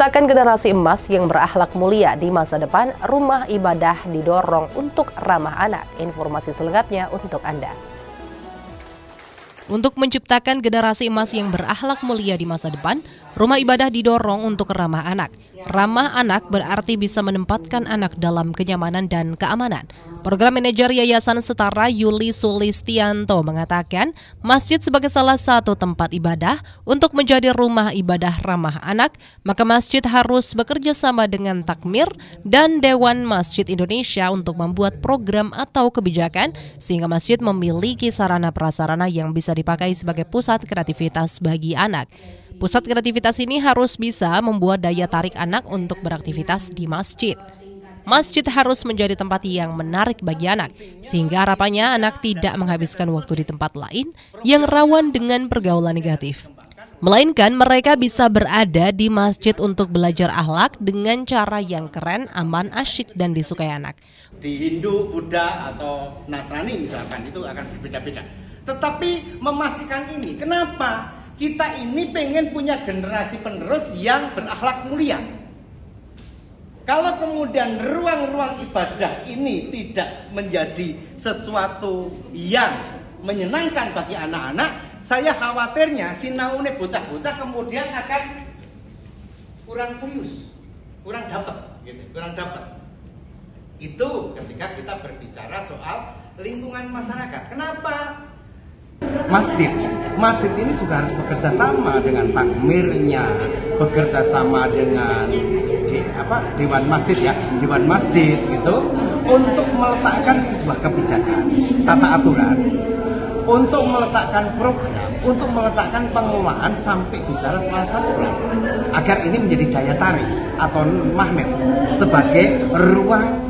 menciptakan generasi emas yang berakhlak mulia di masa depan, rumah ibadah didorong untuk ramah anak. Informasi selengkapnya untuk Anda. Untuk menciptakan generasi emas yang berakhlak mulia di masa depan, rumah ibadah didorong untuk ramah anak. Ramah anak berarti bisa menempatkan anak dalam kenyamanan dan keamanan. Program Manajer Yayasan Setara Yuli Sulistianto mengatakan, masjid sebagai salah satu tempat ibadah untuk menjadi rumah ibadah ramah anak, maka masjid harus bekerja sama dengan Takmir dan Dewan Masjid Indonesia untuk membuat program atau kebijakan sehingga masjid memiliki sarana prasarana yang bisa dipakai sebagai pusat kreativitas bagi anak. Pusat kreativitas ini harus bisa membuat daya tarik anak untuk beraktivitas di masjid. Masjid harus menjadi tempat yang menarik bagi anak, sehingga harapannya anak tidak menghabiskan waktu di tempat lain yang rawan dengan pergaulan negatif. Melainkan mereka bisa berada di masjid untuk belajar akhlak dengan cara yang keren, aman, asyik, dan disukai anak. Di Hindu, Buddha, atau Nasrani misalkan itu akan berbeda-beda. Tetapi memastikan ini, kenapa? Kita ini pengen punya generasi penerus yang berakhlak mulia. Kalau kemudian ruang-ruang ibadah ini tidak menjadi sesuatu yang menyenangkan bagi anak-anak, saya khawatirnya sinaune bocah-bocah kemudian akan kurang serius, kurang dapat, gitu, kurang dapat. Itu ketika kita berbicara soal lingkungan masyarakat. Kenapa? Masjid ini juga harus bekerja sama dengan takmirnya, bekerja sama dengan Dewan Masjid Dewan Masjid gitu, untuk meletakkan sebuah kebijakan, tata aturan, untuk meletakkan program, untuk meletakkan pengelolaan sampai bicara soal satgas, agar ini menjadi daya tarik atau magnet sebagai ruang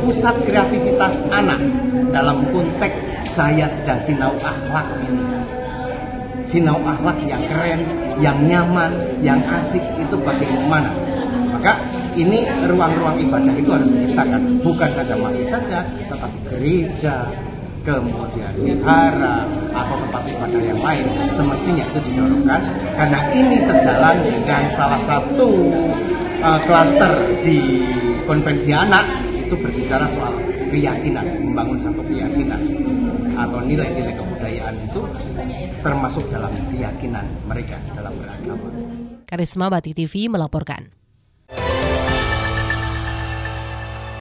pusat kreativitas anak dalam konteks saya sedang sinau akhlak ini. Sinau akhlak yang keren, yang nyaman, yang asik itu bagaimana? Maka ini ruang-ruang ibadah itu harus diciptakan, bukan saja masjid saja, tetapi gereja, kemudian wihara atau tempat ibadah yang lain semestinya itu didorongkan, karena ini sejalan dengan salah satu klaster di konvensi anak itu berbicara soal keyakinan, membangun satu keyakinan atau nilai-nilai kebudayaan itu termasuk dalam keyakinan mereka dalam beragama. Karisma Batik TV melaporkan.